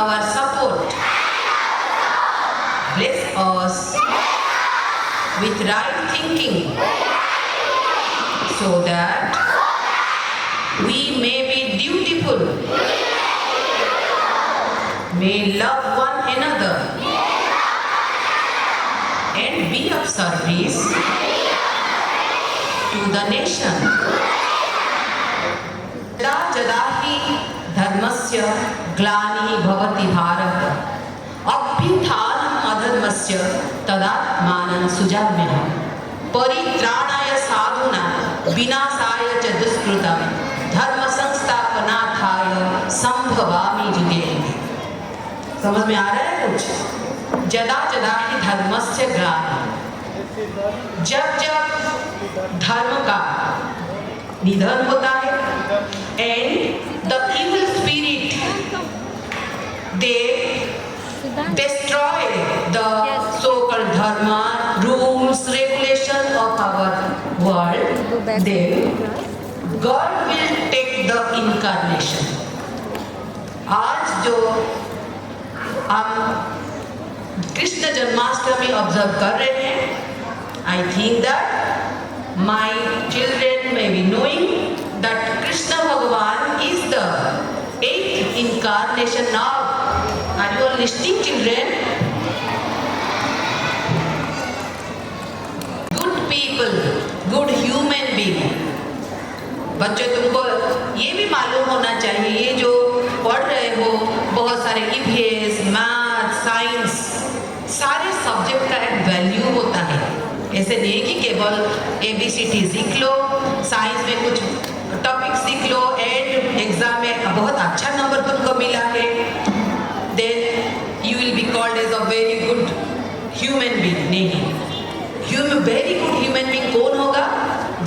our support. Bless us with right thinking so that we may be dutiful, may love one another, and be of service to the nation. यदा यदा हि धर्मस्य ग्लानिः भवति भारत अभ्युत्थानम् अधर्मस्य तदात्मानं सृजाम्यहम् परित्राणाय साधूनां विनाशाय च दुष्कृतं धर्म संस्थापनार्थाय संभवामि युगे। समझ में आ रहा है कुछ? यदा यदा हि धर्मस्य ग्लानिः, जब जब धर्म का निधन होता है and the evil spirit they destroy the so-called dharma, rules, regulation of our world, then God will take the incarnation. आज जो हम कृष्ण जन्माष्टमी ऑब्जर्व कर रहे हैं, I think that my children may be knowing that Krishna Bhagavan is the 8th incarnation now. Are you all listening, children? Good people, good human being. बच्चों, तुमको ये भी मालूम होना चाहिए, ये जो पढ़ रहे हो बहुत सारे EVS, मैथ, साइंस, सारे सब्जेक्ट का एक वैल्यू होता है। ऐसे नहीं कि केवल ABCD सीख लो, साइंस में कुछ टॉपिक सीख लो एंड एग्जाम में बहुत अच्छा नंबर तुमको मिला है, then you will be called as a very good human being. नहीं, वेरी गुड ह्यूमन बीइंग कौन होगा?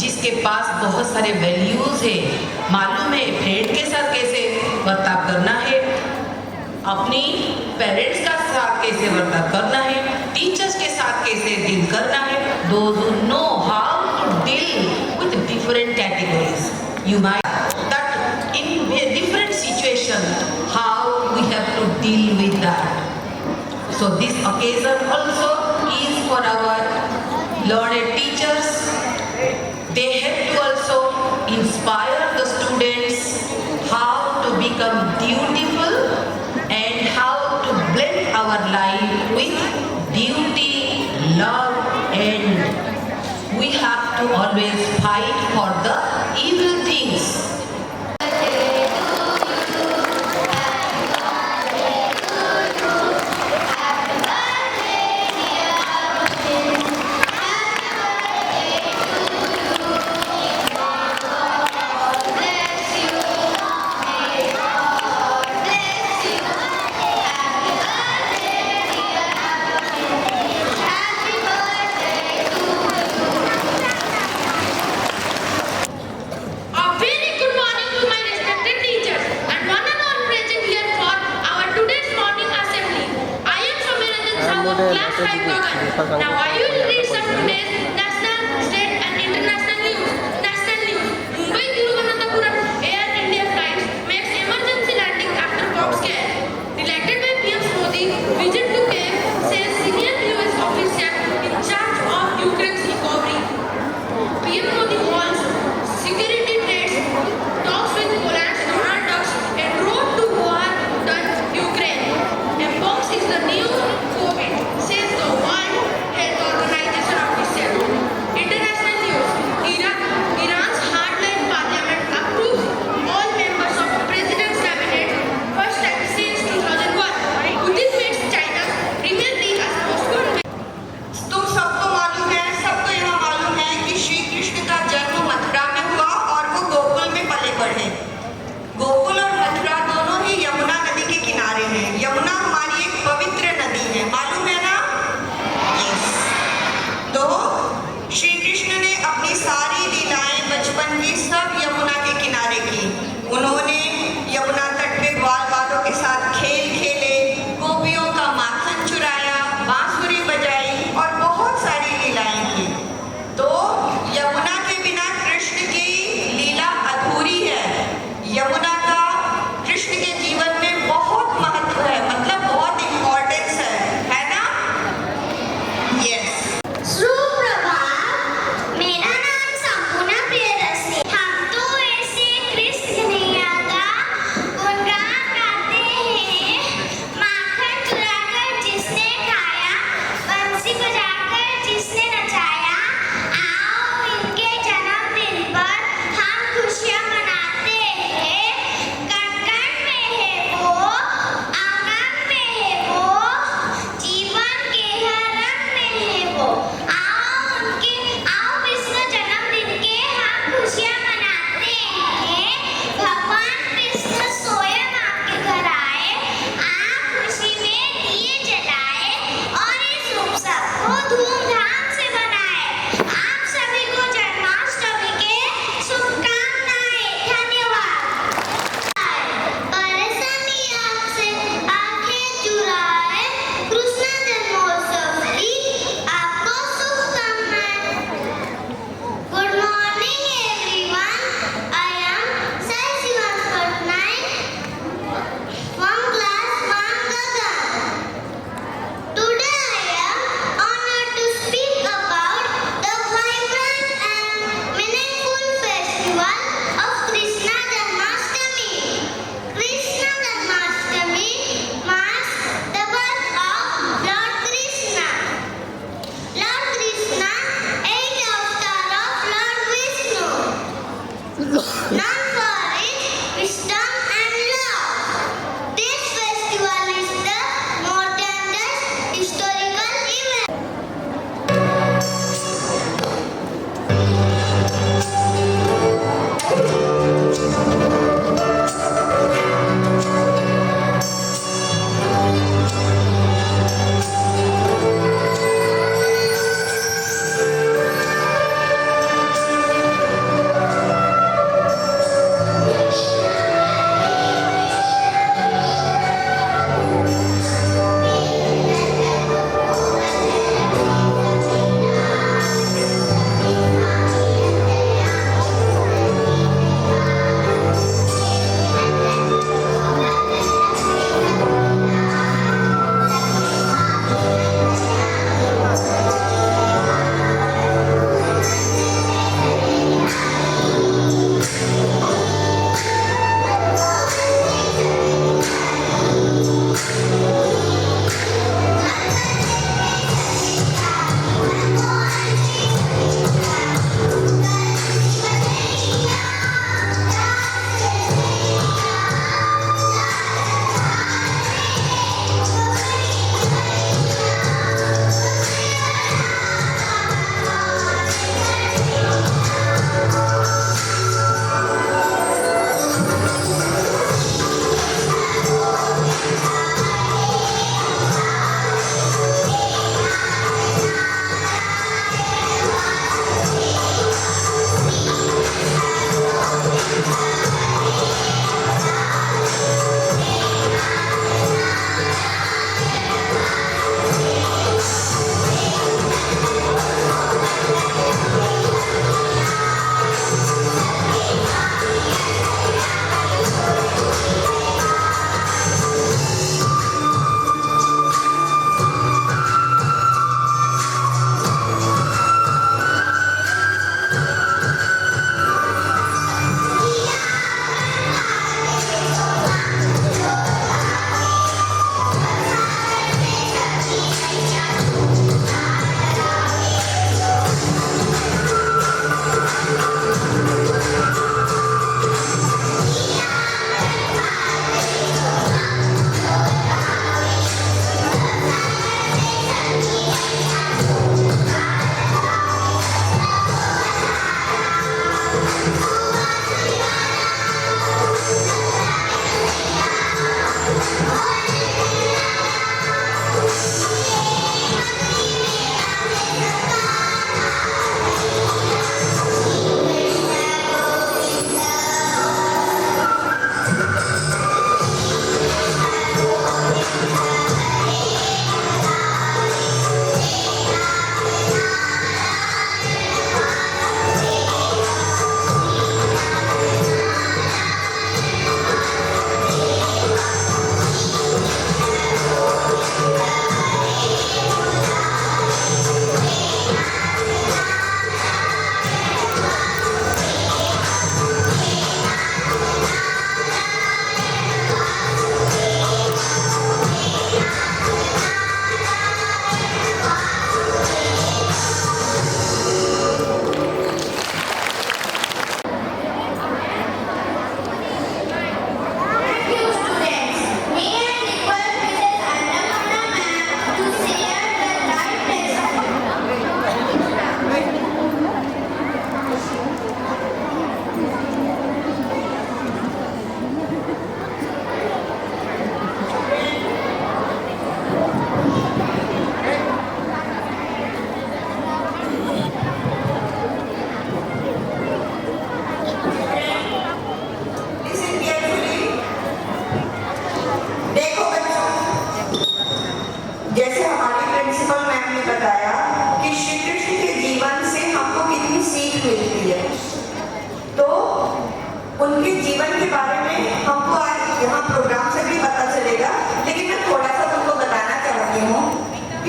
जिसके पास बहुत सारे वैल्यूज है, मालूम है फ्रेंड के साथ कैसे बर्ताव करना है, अपनी पेरेंट्स का साथ कैसे बर्ताव करना है, टीचर्स के साथ कैसे डील करना है। Those who know how to deal with different categories. You might that in a different situation how we have to deal with that. So this occasion also is for our learned teachers. They have to also inspire the students how to become dutiful and how to blend our life with duty, love, and we have to always fight for the evil things. Now I will read some today's national, state and international news. National news. Mumbai Thiruvananthapuram Air India flight makes emergency landing after bomb scare. Elected by PM Modi, visit to Kiev, says senior US official in charge of Ukraine's recovery. PM Modi wants security threats, talks with Poland's Donald Tusk and road to war done Ukraine. Mpox is the new COVID, says the World Health Organization official. International news.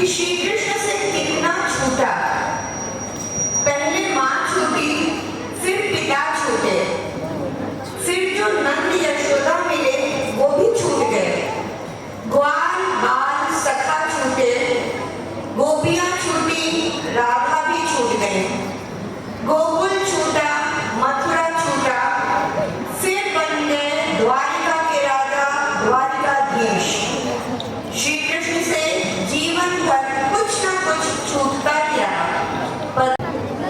Shri Krishna से कितना छूटा। पहले माँ छूटी, फिर पिता छूटे, फिर जो नंद यशोदा मिले वो भी छूट गए। ग्वाल बाल सखा छूटे, गोपियां छूटी, राधा भी छूट गई। गोकुल छूटा, मथुरा छूटा, फिर बन गए द्वारिका के राजा द्वारिकाधीश। श्री कृष्ण से जीवन भर कुछ न कुछ छूटता ही रहा। पर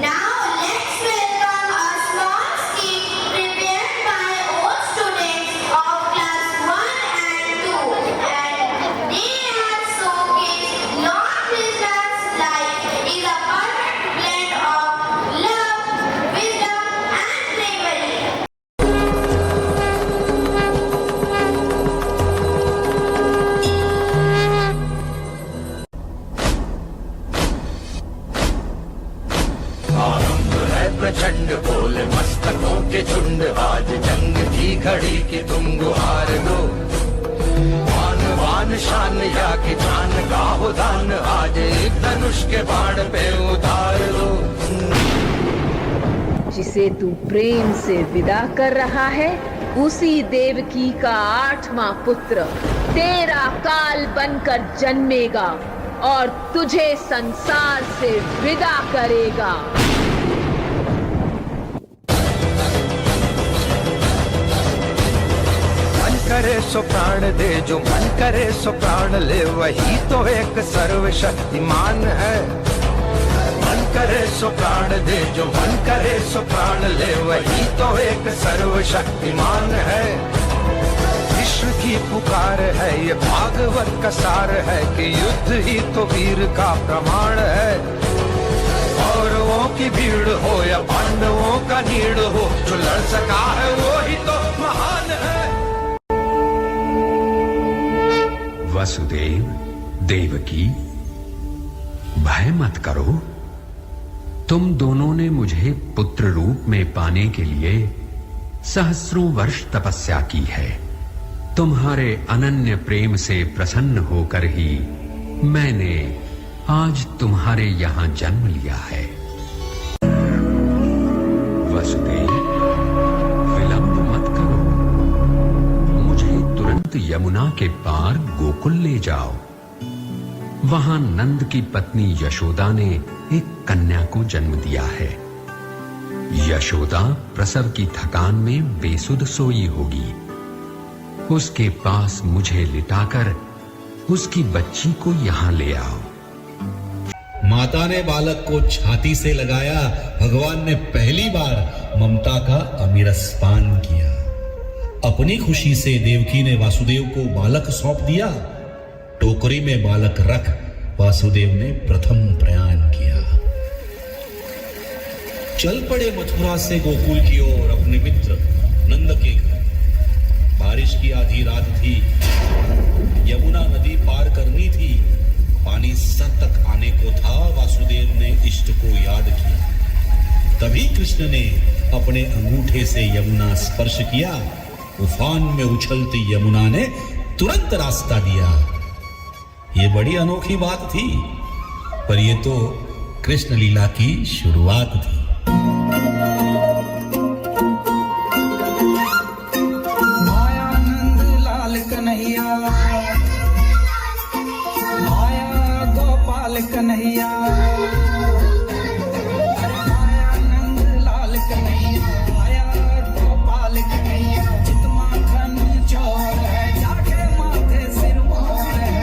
Now let's welcome a small skit prepared by all students of class 1 and 2, and they have showcased Lord Krishna's life is a perfect blend of love, wisdom and bravery. आरंभ है प्रचंड बोले मस्तकों के झुंड, आज जंग की घड़ी की तुम गुहार दो। मान वान शान या की जान का हो दान, आज एक धनुष के बाण पे उतार दो। जिसे तू प्रेम से विदा कर रहा है, उसी देवकी का 8वां पुत्र तेरा काल बनकर जन्मेगा और तुझे संसार से विदा करेगा। मन करे सो प्राण दे, जो मन करे सो प्राण ले, वही तो एक सर्वशक्तिमान है। मन करे सो प्राण दे, जो मन करे सो प्राण ले, वही तो एक सर्वशक्तिमान है। विश्व की पुकार है, ये भागवत का सार है कि युद्ध ही तो वीर का प्रमाण है। कौरवों की भीड़ हो या पांडवों का नीड़ हो, जो लड़ सका है वो ही तो महान है। वसुदेव, देवकी, भय मत करो। तुम दोनों ने मुझे पुत्र रूप में पाने के लिए सहस्रों वर्ष तपस्या की है। तुम्हारे अनन्य प्रेम से प्रसन्न होकर ही मैंने आज तुम्हारे यहां जन्म लिया है। वसुदेव, विलंब मत करो, मुझे तुरंत यमुना के पार गोकुल ले जाओ। वहां नंद की पत्नी यशोदा ने एक कन्या को जन्म दिया है। यशोदा प्रसव की थकान में बेसुध सोई होगी। उसके पास मुझे लिटाकर उसकी बच्ची को यहां ले आओ। माता ने बालक को छाती से लगाया। भगवान ने पहली बार ममता का अमीरस पान किया। अपनी खुशी से देवकी ने वासुदेव को बालक सौंप दिया। टोकरी में बालक रख वासुदेव ने प्रथम प्रयाण किया। चल पड़े मथुरा से गोकुल की ओर अपने मित्र नंद के घर। बारिश की आधी रात थी। यमुना नदी पार करनी थी। पानी सर तक आने को था। वासुदेव ने इष्ट को याद किया। तभी कृष्ण ने अपने अंगूठे से यमुना स्पर्श किया। उफान में उछलती यमुना ने तुरंत रास्ता दिया। ये बड़ी अनोखी बात थी, पर ये तो कृष्ण लीला की शुरुआत थी। मायानंद लाल कन्हैया, माया गोपाल कन्हैया, मायानंद लाल कन्हैया, माया गोपाल कन्हैया। चितमाखन चौर है, जाके माथे सिर मोर है।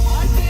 माटी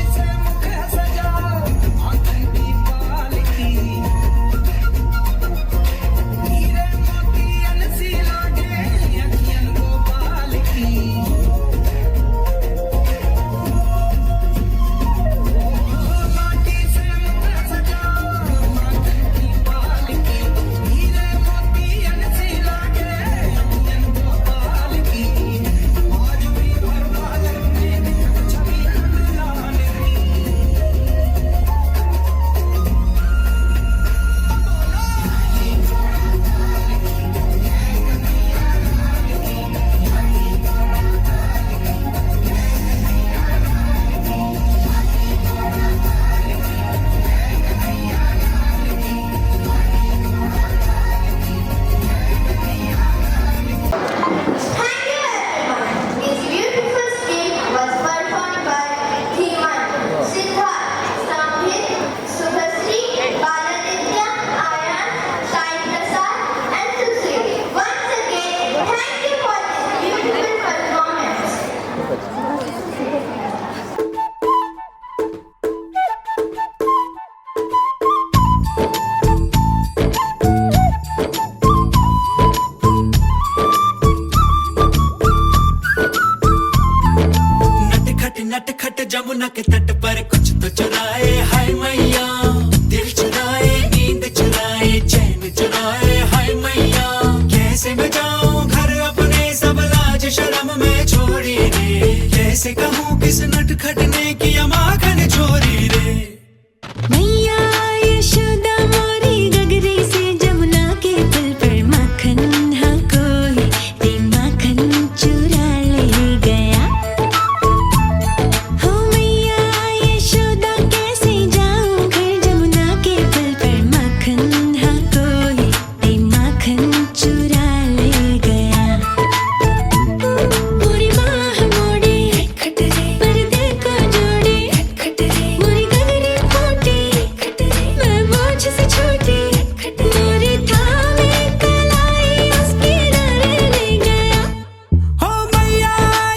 यमुना के तट पर कुछ तो चुराए, हाय मैया दिल चुराए, नींद चुराए, चैन चुराए, हाय मैया कैसे मैं जाऊं घर अपने, सब लाज शर्म में छोड़ी रे, कैसे कहूँ किस नटखट ने किया माखन चोरी रे। मैया यशोदा मोरी गगरी से जमुना के पुल पर माखन हाँ कोई ते माखन चुरा ले गया। हो मैया यशोदा कैसे जाऊं घर जमुना के पुल पर माखन हाँ कोई ते माखन चुरा ले गया। पूरी बाह मोड़े पर्दे को जोड़े, मोरी गगरी फूटी मैं बोझ से छूटी, मोरी थामे कलाई उसके डरे ले गया। हो मैया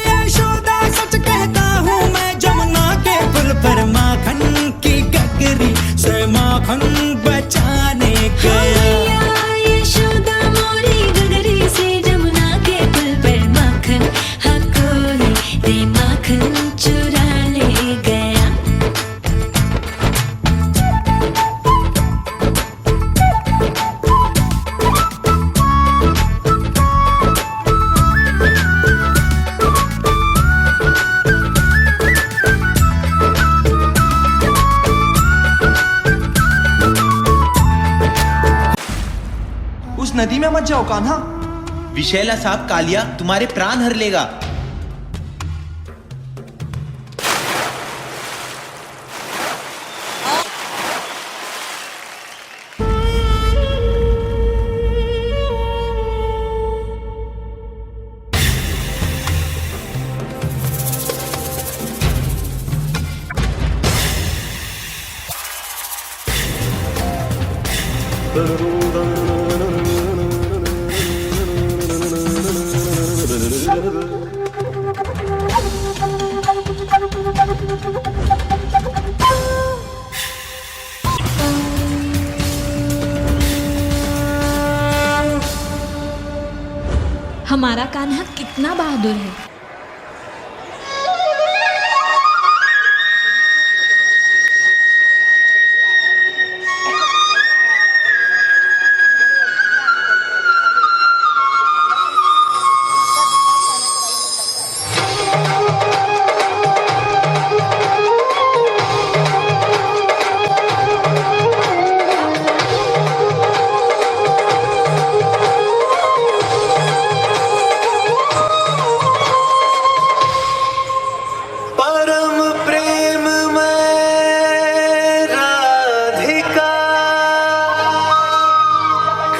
यशोदा सच कहता हूँ मैं, जमुना के पुल पर माखन की गगरी से माखन बचाने गया। मैया यशोदा मोरी गगरी से जमुना के पुल पर माखन हाँ कोई ते माखन चुरा ले गया। उस नदी में मत जाओ कान्हा, विशैला सांप कालिया तुम्हारे प्राण हर लेगा। हमारा कान्हा कितना बहादुर है।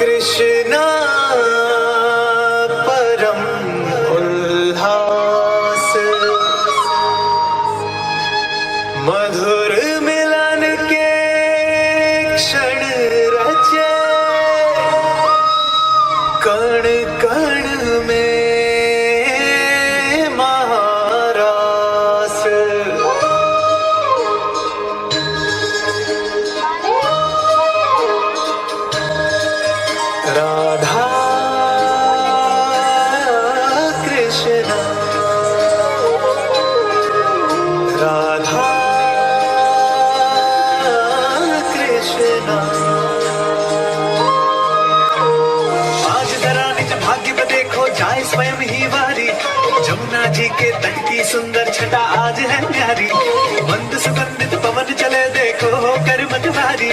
कृष्णा परम उल्लास, मधुर मिलन के क्षण रचे, कण कण में महारास। राधा कृष्ण राधा कृष्ण। आज जरा निज भाग्य में देखो जाए स्वयं ही वारी, जमुना जी के तट की सुंदर छटा आज है न्यारी। मंद सुगंधित पवन चले देखो होकर मतवारी,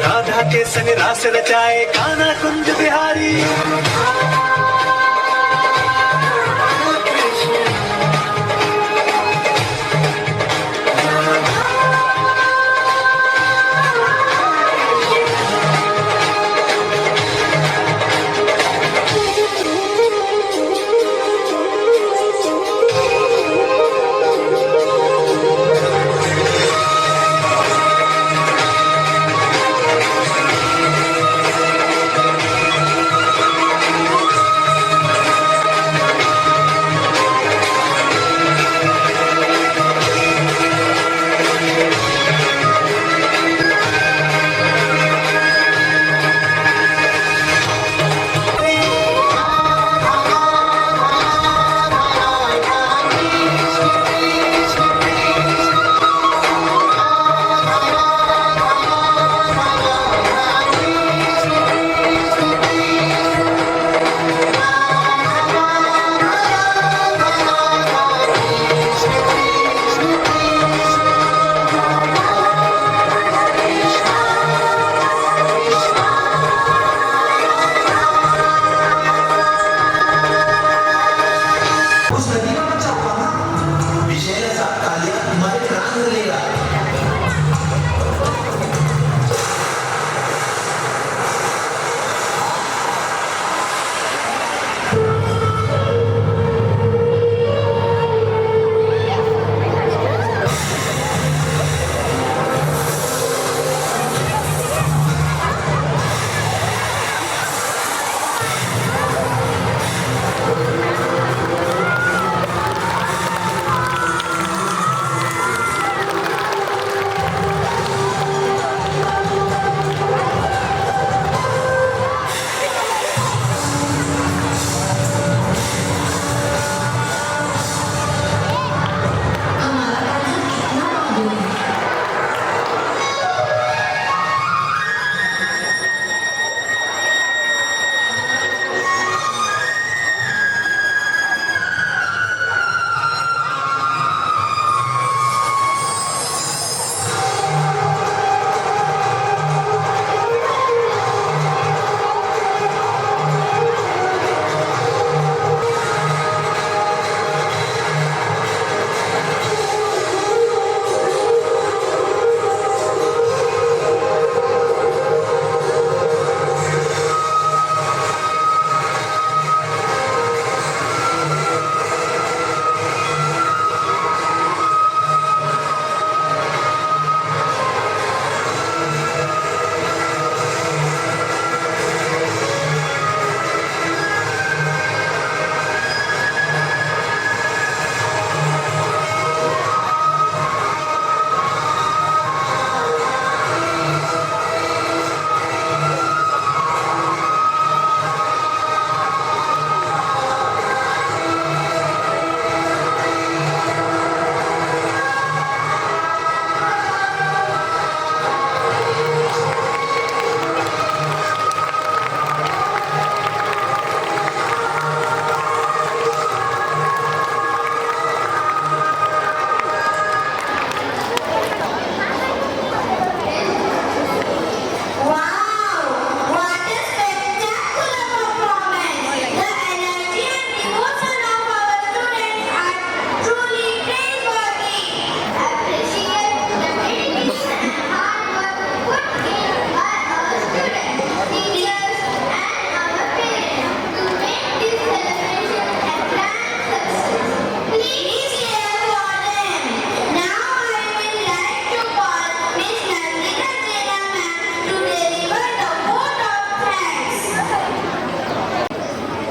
राधा के संग रास रचाए Kanha Kunj Bihari.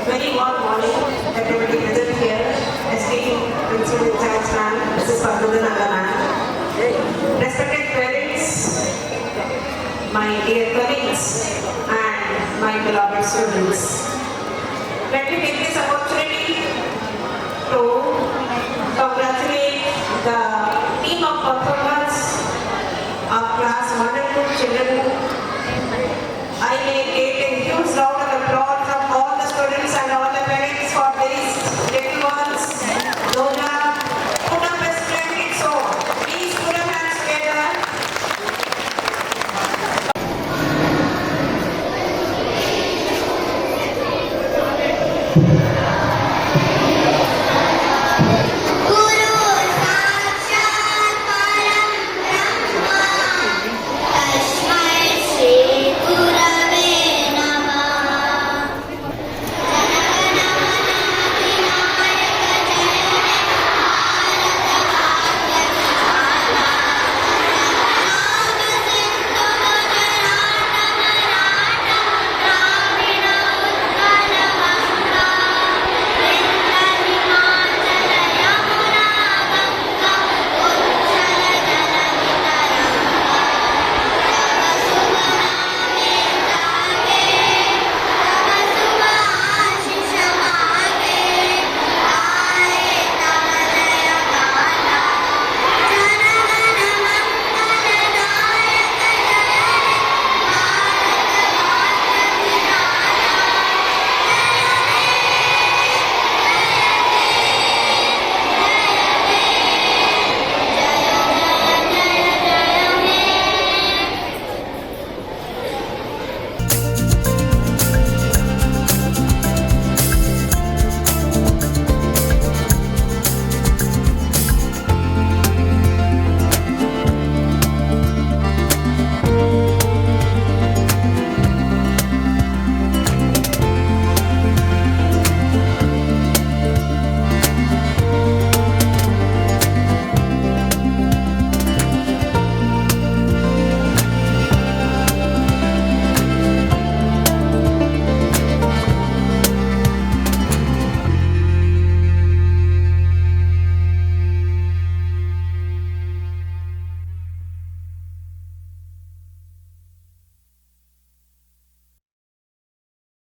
Very warm morning, everybody present here, esteemed Principal in Charge Ma'am, Mrs. Padmanabhan Ma'am, respected parents, my dear colleagues, and my beloved students. Let me take this opportunity to congratulate the team of performers of class 1 and 2 children. I may take a huge round of applause from all the students and all the parents for these little ones. Those are put up a splendid show. Please put your hands together.